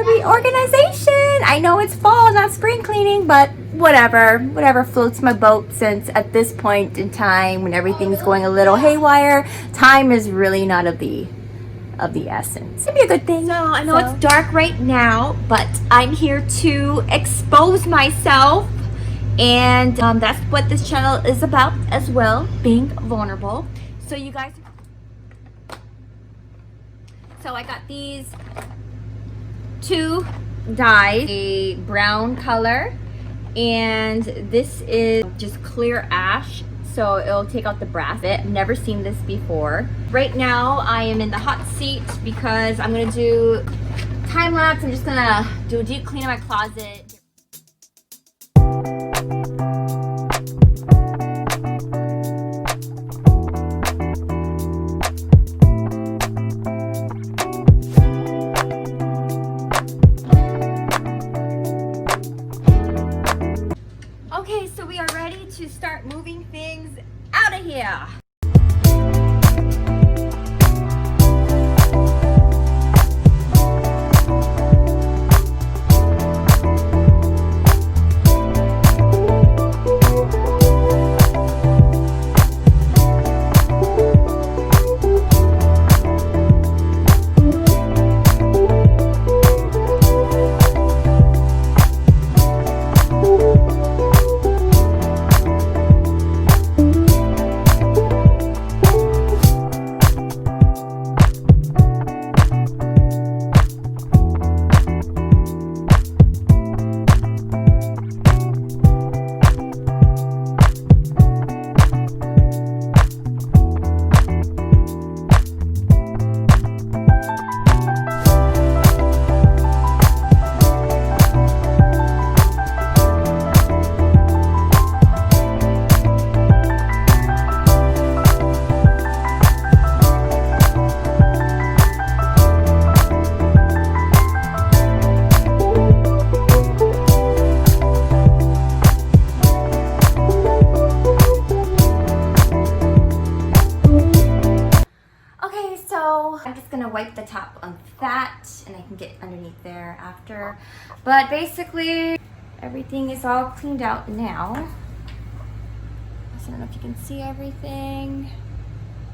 the reorganization. I know it's fall, not spring cleaning, but whatever floats my boat, since at this point in time when everything's going a little haywire, time is really not of the essence. It'd be a good thing. So I know it's dark right now, but I'm here to expose myself, and that's what this channel is about as well, being vulnerable. So you guys, so I got these two dyes, a brown color, and this is just clear ash, so it'll take out the brass bit. I've never seen this before. Right now I am in the hot seat because I'm gonna do time lapse. I'm just gonna do a deep clean of my closet. Okay, so we are ready to start moving things out of here. I'm just gonna wipe the top of that and I can get underneath there after. But basically everything is all cleaned out now. So I don't know if you can see everything.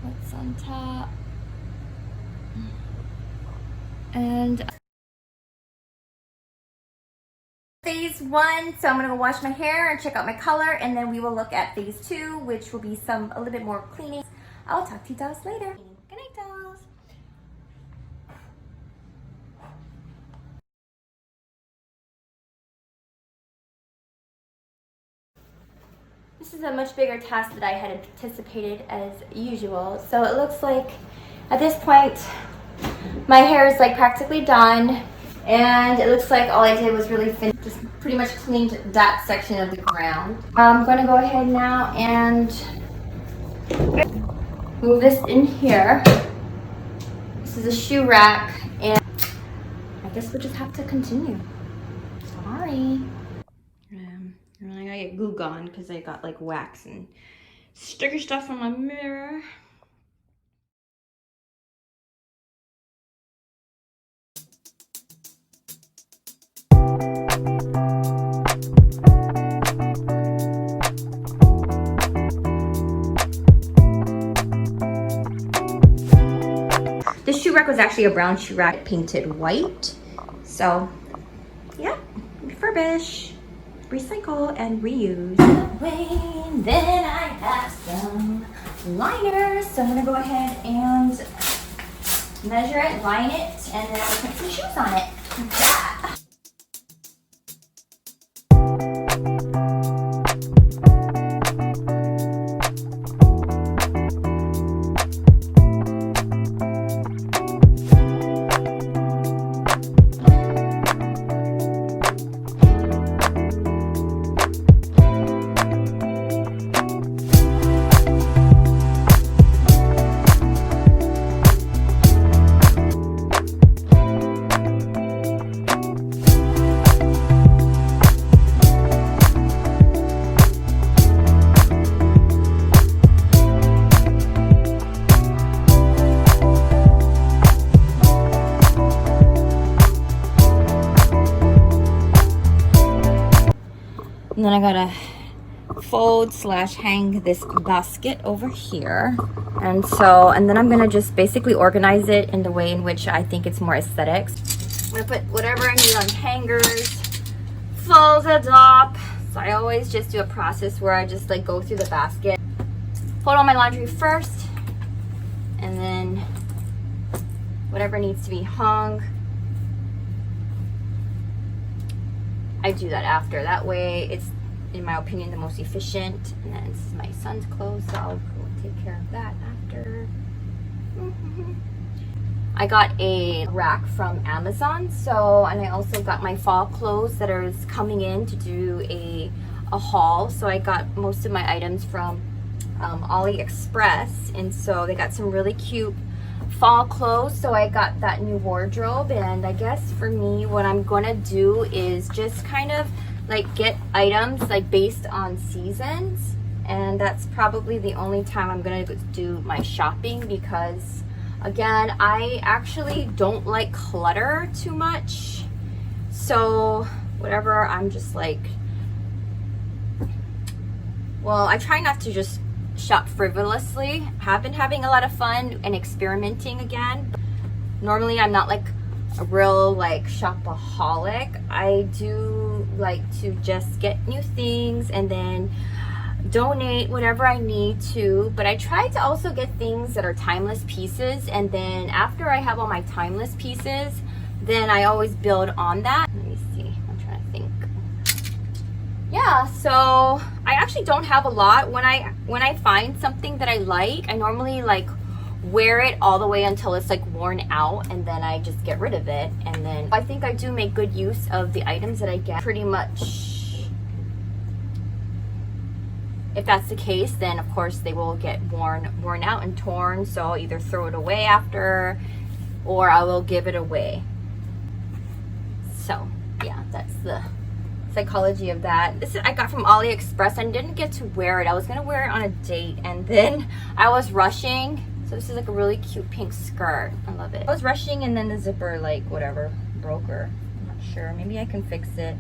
What's on top. And phase 1, so I'm gonna go wash my hair and check out my color, and then we will look at phase 2, which will be a little bit more cleaning. I'll talk to you dolls later. Good night, dolls. This is a much bigger task that I had anticipated as usual. So it looks like at this point my hair is like practically done, and it looks like all I did was really just pretty much cleaned that section of the ground. I'm going to go ahead now and move this in here. This is a shoe rack, and I guess we'll just have to continue. Sorry. I gotta get glue gone because I got like wax and sticky stuff on my mirror. This shoe rack was actually a brown shoe rack painted white. So yeah, refurbish, recycle, and reuse. Then I have some liners, so I'm gonna go ahead and measure it, line it, and then I'll put some shoes on it. Like that. And then I gotta fold slash hang this basket over here. And then I'm gonna just basically organize it in the way in which I think it's more aesthetic. I'm gonna put whatever I need on hangers, fold it up. So I always just do a process where I just like go through the basket, fold all my laundry first, and then whatever needs to be hung, I do that after. That way it's, in my opinion, the most efficient. And then this is my son's clothes, so I'll go take care of that after. I got a rack from Amazon, and I also got my fall clothes that are coming in to do a haul. So I got most of my items from AliExpress, and so they got some really cute fall clothes. So I got that new wardrobe, and I guess for me, what I'm gonna do is just kind of like get items like based on seasons, and that's probably the only time I'm gonna do my shopping, because again, I actually don't like clutter too much. So whatever, I'm just like, well, I try not to just shop frivolously. Have been having a lot of fun and experimenting again. Normally I'm not like a real like shopaholic. I do like to just get new things and then donate whatever I need to, but I try to also get things that are timeless pieces, and then after I have all my timeless pieces, then I always build on that. Let me see, I'm trying to think. Yeah, so I actually don't have a lot. When I find something that I like, I normally like wear it all the way until it's like worn out, and then I just get rid of it. And then I think I do make good use of the items that I get. Pretty much, if that's the case, then of course they will get worn out and torn, so I'll either throw it away after or I will give it away. So yeah, that's the psychology of that. This I got from AliExpress. I didn't get to wear it. I was gonna wear it on a date, and then I was rushing. So this is like a really cute pink skirt. I love it. I was rushing, and then the zipper, like whatever, broke, or I'm not sure. Maybe I can fix it.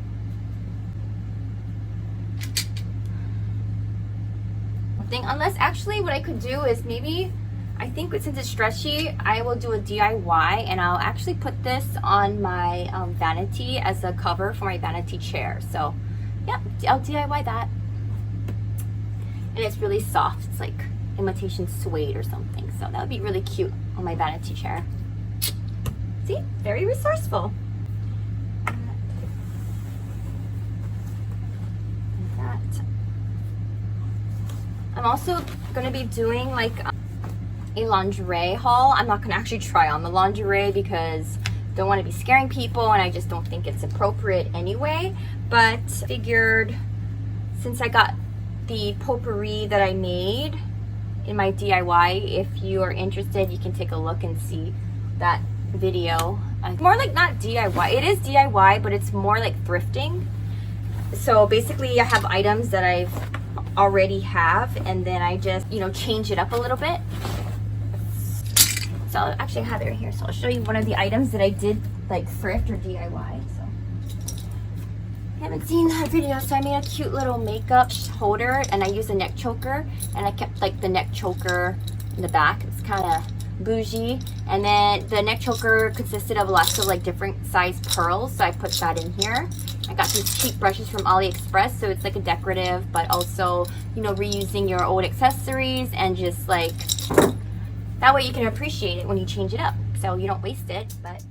Unless, actually what I could do is maybe, I think since it's stretchy, I will do a DIY, and I'll actually put this on my vanity as a cover for my vanity chair. So yeah, I'll DIY that. And it's really soft. It's like imitation suede or something. So that would be really cute on my vanity chair. See, very resourceful. I'm also going to be doing like a lingerie haul. I'm not going to actually try on the lingerie because I don't want to be scaring people, and I just don't think it's appropriate anyway. But figured since I got the potpourri that I made in my DIY, if you are interested, you can take a look and see that video. More like not DIY. It is DIY, but it's more like thrifting. So basically I have items that I've already have, and then I just, you know, change it up a little bit. So I'll actually have it right here, so I'll show you one of the items that I did like thrift or DIY. So I haven't seen that video, so I made a cute little makeup holder, and I used a neck choker, and I kept like the neck choker in the back. It's kind of bougie, and then the neck choker consisted of lots of like different size pearls, so I put that in here. I got these cheap brushes from AliExpress, so it's like a decorative, but also, you know, reusing your old accessories, and just like that way you can appreciate it when you change it up, so you don't waste it. But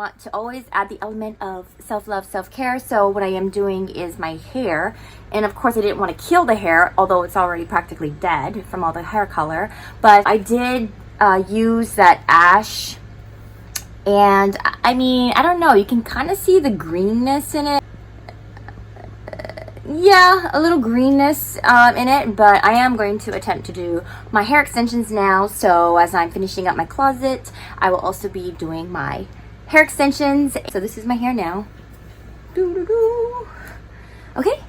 want to always add the element of self-love, self-care. So what I am doing is my hair. And of course I didn't want to kill the hair, although it's already practically dead from all the hair color. But I did use that ash. And I mean, I don't know, you can kind of see the greenness in it. Yeah, a little greenness in it, but I am going to attempt to do my hair extensions now. So as I'm finishing up my closet, I will also be doing my hair extensions. So this is my hair now. Doo-doo-doo. Okay,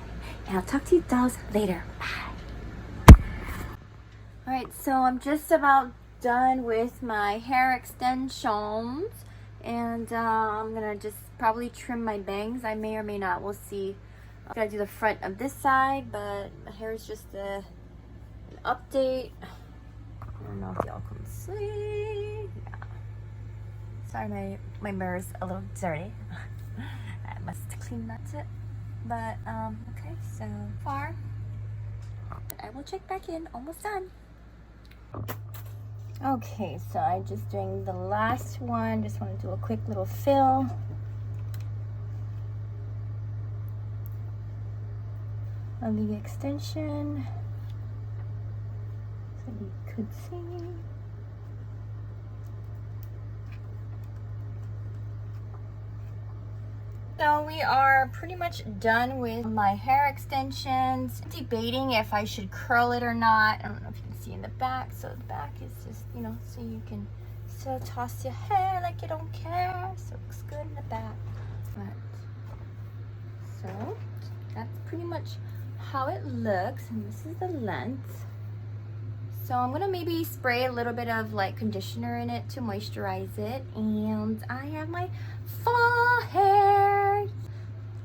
and I'll talk to you dolls later. Bye. All right, so I'm just about done with my hair extensions, and I'm gonna just probably trim my bangs. I may or may not, we'll see. I'm gonna do the front of this side, but my hair is just an update. I don't know if y'all can see. Yeah. Sorry, my mirror's a little dirty. I must clean that up. But okay, so far. But I will check back in. Almost done. Okay, so I'm just doing the last one. Just want to do a quick little fill. Of the extension, so you could see. So we are pretty much done with my hair extensions. I'm debating if I should curl it or not. I don't know if you can see in the back. So the back is just, you know, so you can still toss your hair like you don't care. So it looks good in the back. But, so that's pretty much how it looks, and this is the length. So I'm gonna maybe spray a little bit of like conditioner in it to moisturize it, and I have my fall hair.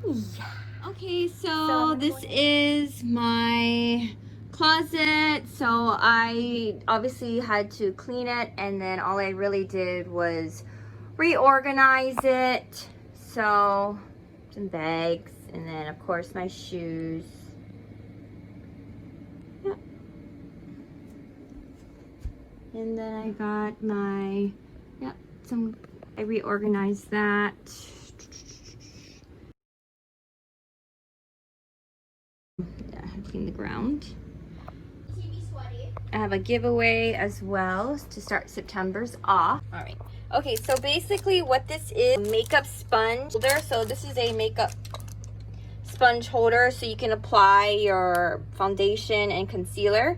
Yeah. Okay, so this is my closet. So I obviously had to clean it, and then all I really did was reorganize it. So some bags, and then of course my shoes. And then I got my, I reorganized that. Yeah, clean the ground. I have a giveaway as well to start September's off. All right. Okay, so basically what this is, makeup sponge holder. So this is a makeup sponge holder, so you can apply your foundation and concealer.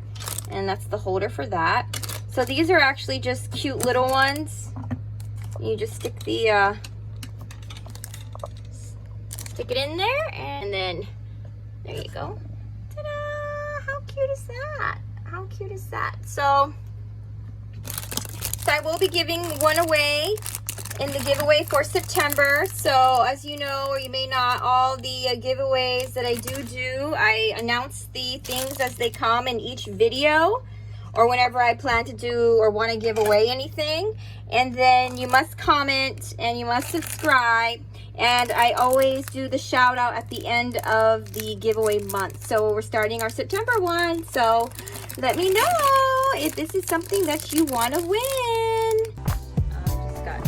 And that's the holder for that. So these are actually just cute little ones. You just stick the stick it in there, and then there you go. Ta-da! How cute is that? How cute is that? So I will be giving one away in the giveaway for September. So as you know, or you may not, all the giveaways that I do, I announce the things as they come in each video, or whenever I plan to do or want to give away anything. And then you must comment and you must subscribe. And I always do the shout out at the end of the giveaway month. So we're starting our September one. So let me know if this is something that you want to win. Just got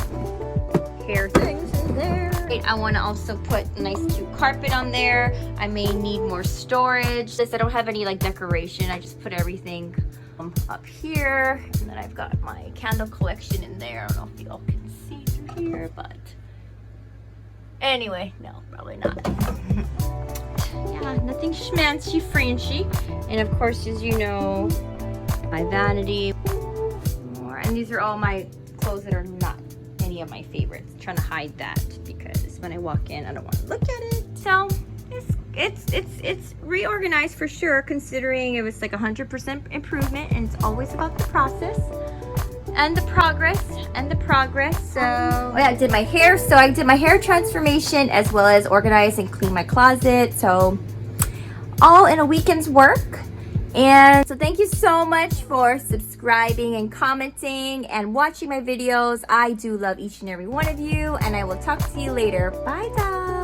hair things in there. I want to also put a nice cute carpet on there. I may need more storage. This, I don't have any like decoration. I just put everything up here, and then I've got my candle collection in there. I don't know if y'all can see through here, but anyway, no, probably not. Yeah, nothing schmancy franchy. And of course, as you know, my vanity. And these are all my clothes that are not any of my favorites. I'm trying to hide that because when I walk in, I don't want to look at it. So it's reorganized for sure, considering it was like 100% improvement, and it's always about the process and the progress So I did my hair. So I did my hair transformation as well as organize and clean my closet. So all in a weekend's work. And so thank you so much for subscribing and commenting and watching my videos. I do love each and every one of you, and I will talk to you later. Bye, dolls.